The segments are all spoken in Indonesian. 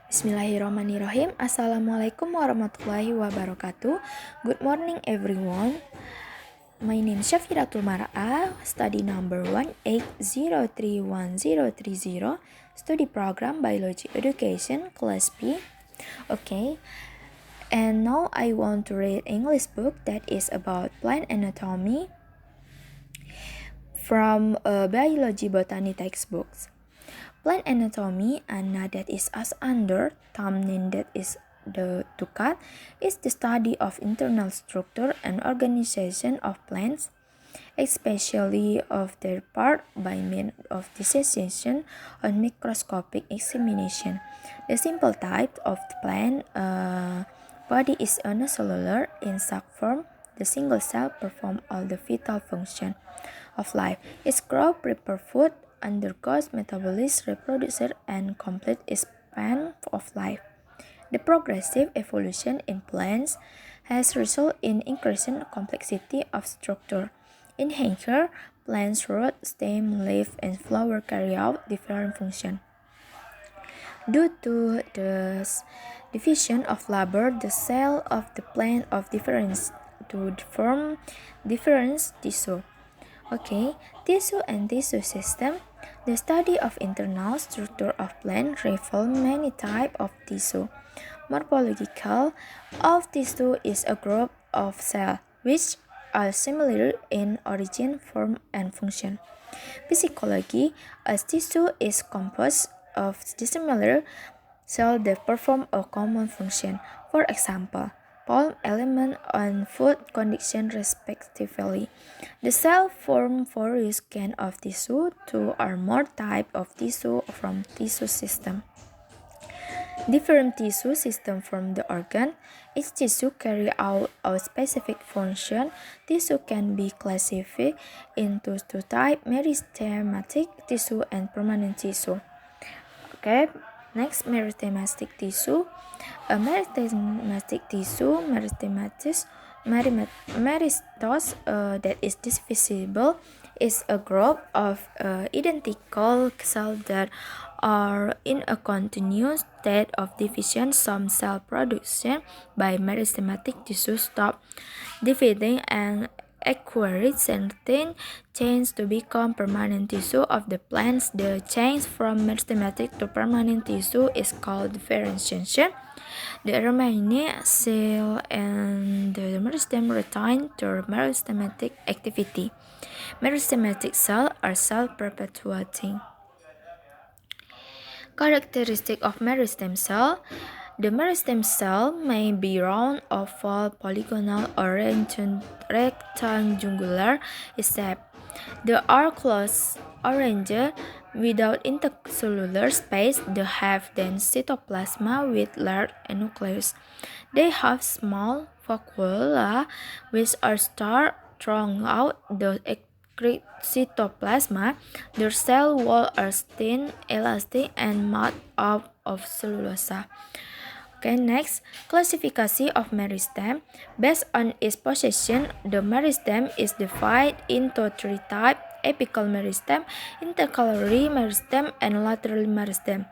Bismillahirrahmanirrahim. Assalamualaikum warahmatullahi wabarakatuh. Good morning everyone. My name is Syafiratul Mar'ah, study number 1803130, study program Biology Education, class B. Okay, and now I want to read English book that is about plant anatomy from biology botany textbooks. Plant anatomy, and that is as under thumbnail that is the to cut, is the study of internal structure and organization of plants, especially of their part by means of dissection on microscopic examination. The simple type of the plant body is unicellular in sac form. The single cell perform all the vital function of life. Its growth, prepare food, undergoes metabolism, reproduces, and complete its span of life. The progressive evolution in plants has resulted in increasing complexity of structure. In nature, plants' root, stem, leaf, and flower carry out different functions. Due to the division of labor, the cell of the plant of difference to form different tissue. Okay, tissue and tissue system. The study of internal structure of plant reveals many types of tissue. Morphological of tissue is a group of cells which are similar in origin, form, and function. Physiology, as tissue is composed of dissimilar cells that perform a common function. For example, palm element and food condition respectively. The cell form various kinds of tissue, two or more types of tissue from tissue system. Different tissue system from the organ. Each tissue carry out a specific function. Tissue can be classified into two types, meristematic tissue and permanent tissue. Okay, next meristematic tissue. A meristematic tissue, meristos, that is divisible, is a group of identical cells that are in a continuous state of division. Some cell production by meristematic tissue stop dividing and acquire certain change to become permanent tissue of the plants. The change from meristematic to permanent tissue is called differentiation. The remaining cell and the meristem retain their meristematic activity. Meristematic cells are self-perpetuating. Characteristic of meristem cell. The meristem cell may be round, oval, polygonal, or rectangular shape. They are close arranged without intercellular space. They have dense cytoplasm with large nucleus. They have small vacuola which are starred throughout the cytoplasma. Their cell walls are thin, elastic, and made up of cellulose. Okay, next, classification of meristem. Based on its position, the meristem is divided into three types: apical meristem, intercalary meristem, and lateral meristem.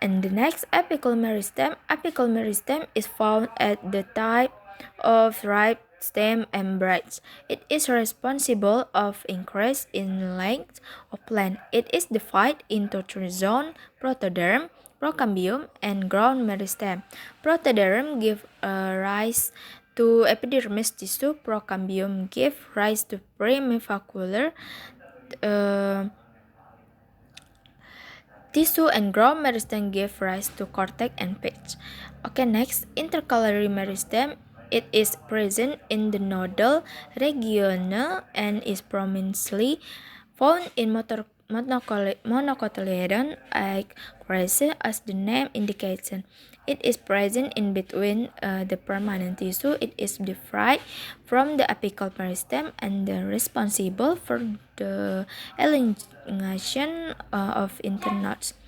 And the next, apical meristem. Apical meristem is found at the tip of right stem and branch. It is responsible of increase in length of plant. It is divided into three zones: protoderm, procambium, and ground meristem. Protoderm give rise to epidermis tissue. Procambium give rise to premivascular tissue, and ground meristem give rise to cortex and pitch. Okay, next, intercalary meristem. It is present in the nodal region and is prominently found in monocotyledon egg crescent, as the name indicates. It is present in between the permanent tissue. It is derived from the apical meristem and responsible for the elongation of internodes.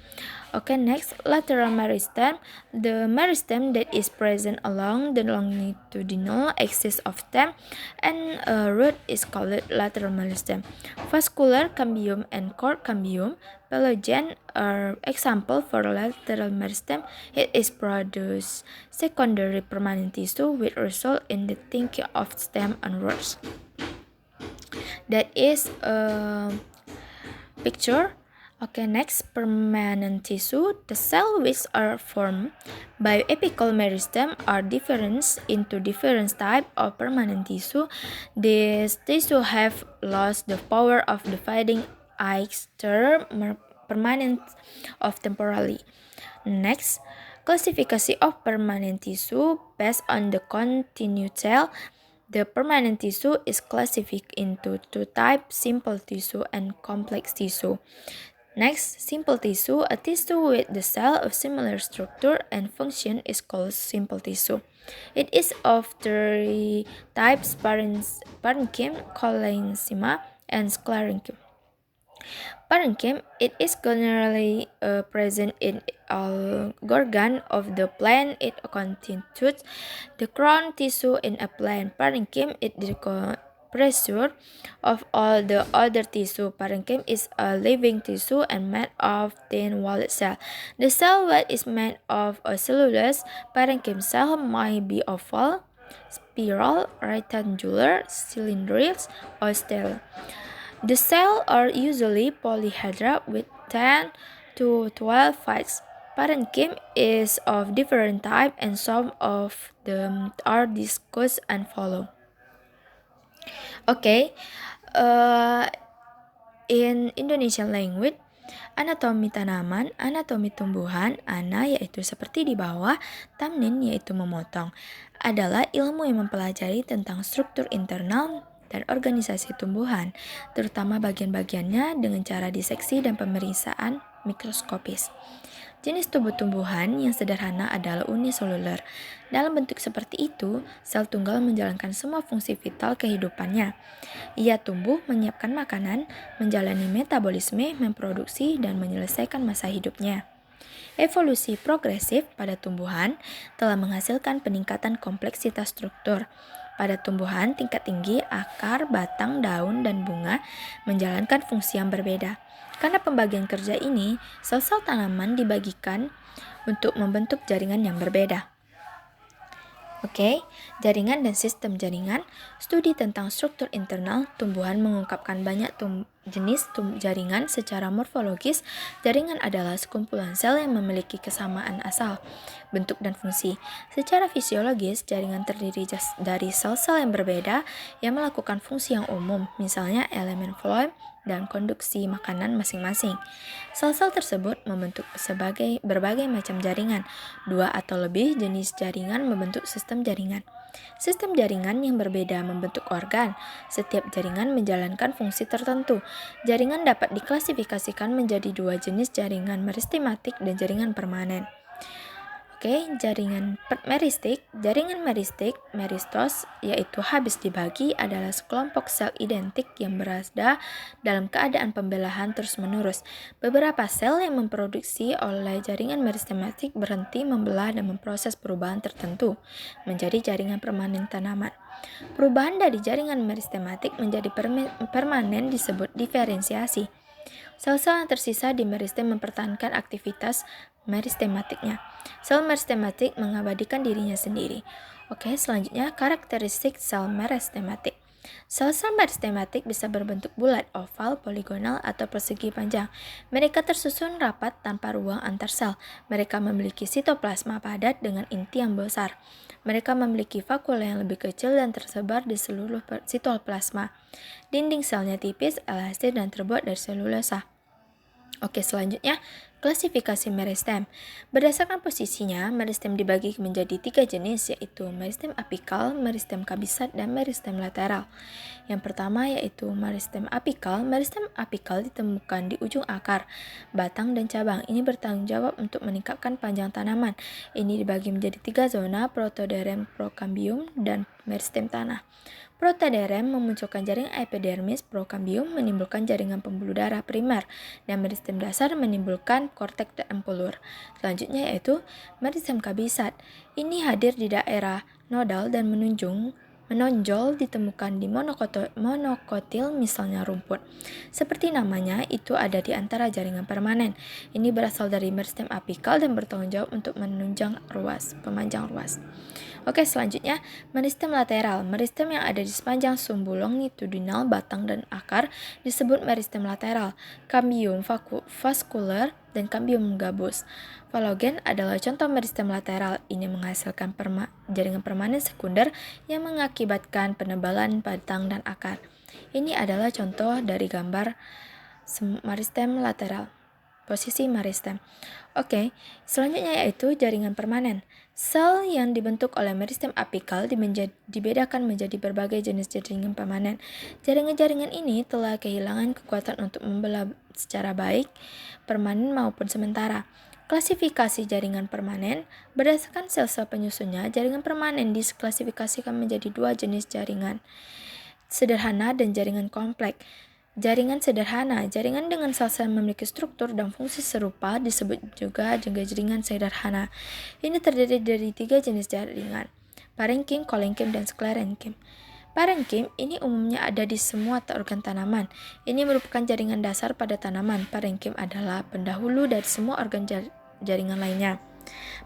Okay, next, lateral meristem. The meristem that is present along the longitudinal axis of stem and root is called lateral meristem. Vascular cambium and cord cambium, Pelogen are example for lateral meristem. It is produce secondary permanent tissue which result in the thinning of stem and roots. That is a picture. Okay, next, permanent tissue. The cells which are formed by apical meristem are different into different types of permanent tissue. These tissue have lost the power of dividing either permanent or temporarily. Next, classification of permanent tissue based on the continued cell. The permanent tissue is classified into two types, simple tissue and complex tissue. Next, simple tissue. A tissue with the cell of similar structure and function is called simple tissue. It is of three types, parenchyma, collenchyma, and sclerenchyma. Parenchyma, it is generally present in all organ of the plant. It constitutes the crown tissue in a plant. Parenchyma, it pressure of all the other tissue. Parenchyma is a living tissue and made of thin-walled cell. The cell wall is made of a cellulose. Parenchyma cell might be oval, spiral, rectangular, cylindrical, or stellar. The cells are usually polyhedral with 10 to 12 phases. Parenchyma is of different type and some of them are discussed and follow. Okay, in Indonesian language, anatomi tanaman, anatomi tumbuhan, ana yaitu seperti di bawah, tamnin yaitu memotong, adalah ilmu yang mempelajari tentang struktur internal dan organisasi tumbuhan, terutama bagian-bagiannya dengan cara diseksi dan pemeriksaan mikroskopis. Jenis tubuh tumbuhan yang sederhana adalah uniseluler. Dalam bentuk seperti itu, sel tunggal menjalankan semua fungsi vital kehidupannya. Ia tumbuh, menyiapkan makanan, menjalani metabolisme, memproduksi, dan menyelesaikan masa hidupnya. Evolusi progresif pada tumbuhan telah menghasilkan peningkatan kompleksitas struktur. Pada tumbuhan tingkat tinggi, akar, batang, daun, dan bunga menjalankan fungsi yang berbeda. Karena pembagian kerja ini, sel-sel tanaman dibagikan untuk membentuk jaringan yang berbeda. Oke, jaringan dan sistem jaringan. Studi tentang struktur internal tumbuhan mengungkapkan banyak jenis jaringan secara morfologis. Jaringan adalah sekumpulan sel yang memiliki kesamaan asal, bentuk, dan fungsi. Secara fisiologis, jaringan terdiri dari sel-sel yang berbeda yang melakukan fungsi yang umum, misalnya elemen floem dan konduksi makanan masing-masing. Sel-sel tersebut membentuk berbagai macam jaringan. 2 atau lebih jenis jaringan membentuk sistem jaringan. Sistem jaringan yang berbeda membentuk organ. Setiap jaringan menjalankan fungsi tertentu. Jaringan dapat diklasifikasikan menjadi 2 jenis, jaringan meristematik dan jaringan permanen. Oke, jaringan meristik. Jaringan meristik, meristos, yaitu habis dibagi, adalah sekelompok sel identik yang berada dalam keadaan pembelahan terus-menerus. Beberapa sel yang memproduksi oleh jaringan meristematik berhenti membelah dan memproses perubahan tertentu menjadi jaringan permanen tanaman. Perubahan dari jaringan meristematik menjadi permanen disebut diferensiasi. Sel-sel yang tersisa di meristem mempertahankan aktivitas meristematiknya. Sel meristematik mengabadikan dirinya sendiri. Oke, selanjutnya karakteristik sel meristematik. Sel-sel meristematik bisa berbentuk bulat, oval, poligonal, atau persegi panjang. Mereka tersusun rapat tanpa ruang antar sel. Mereka memiliki sitoplasma padat dengan inti yang besar. Mereka memiliki vakula yang lebih kecil dan tersebar di seluruh sitoplasma. Dinding selnya tipis, elastis, dan terbuat dari selulosa. Oke, selanjutnya klasifikasi meristem. Berdasarkan posisinya, meristem dibagi menjadi 3 jenis, yaitu meristem apikal, meristem kabisat, dan meristem lateral. Yang pertama yaitu meristem apikal. Meristem apikal ditemukan di ujung akar, batang, dan cabang. Ini bertanggung jawab untuk meningkatkan panjang tanaman. Ini dibagi menjadi 3 zona, protoderm, procambium, dan meristem tanah. Protoderm memunculkan jaringan epidermis, prokambium menimbulkan jaringan pembuluh darah primer, dan meristem dasar menimbulkan korteks dan empulur. Selanjutnya yaitu meristem kabisat. Ini hadir di daerah nodal dan menonjol ditemukan di monokotil misalnya rumput. Seperti namanya, itu ada di antara jaringan permanen. Ini berasal dari meristem apikal dan bertanggung jawab untuk pemanjang ruas. Oke, selanjutnya meristem lateral. Meristem yang ada di sepanjang sumbu longitudinal batang dan akar disebut meristem lateral. Cambium vascular dan cambium gabus. Phloem adalah contoh meristem lateral. Ini menghasilkan jaringan permanen sekunder yang mengakibatkan penebalan batang dan akar. Ini adalah contoh dari gambar meristem lateral. Posisi meristem. Oke, selanjutnya yaitu jaringan permanen. Sel yang dibentuk oleh meristem apikal dibedakan menjadi berbagai jenis jaringan permanen. Jaringan-jaringan ini telah kehilangan kekuatan untuk membelah secara baik, permanen maupun sementara. Klasifikasi jaringan permanen berdasarkan sel-sel penyusunnya. Jaringan permanen diklasifikasikan menjadi dua jenis jaringan, sederhana dan jaringan kompleks. Jaringan sederhana, jaringan dengan sel-sel memiliki struktur dan fungsi serupa disebut juga jaringan sederhana. Ini terdiri dari 3 jenis jaringan, parenkim, kolenkim, dan sklerenkim. Parenkim ini umumnya ada di semua organ tanaman. Ini merupakan jaringan dasar pada tanaman. Parenkim adalah pendahulu dari semua organ jaringan lainnya.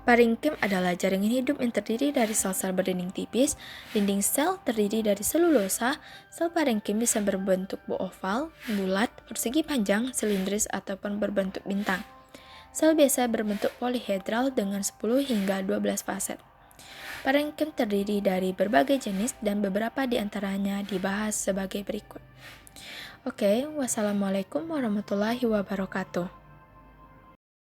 Parenkim adalah jaringan hidup yang terdiri dari sel-sel berdinding tipis. Dinding sel terdiri dari selulosa. Sel parenkim bisa berbentuk oval, bulat, persegi panjang, silindris, ataupun berbentuk bintang. Sel biasa berbentuk polihedral dengan 10 hingga 12 faset. Parenkim terdiri dari berbagai jenis dan beberapa di antaranya dibahas sebagai berikut. Oke, wassalamualaikum warahmatullahi wabarakatuh.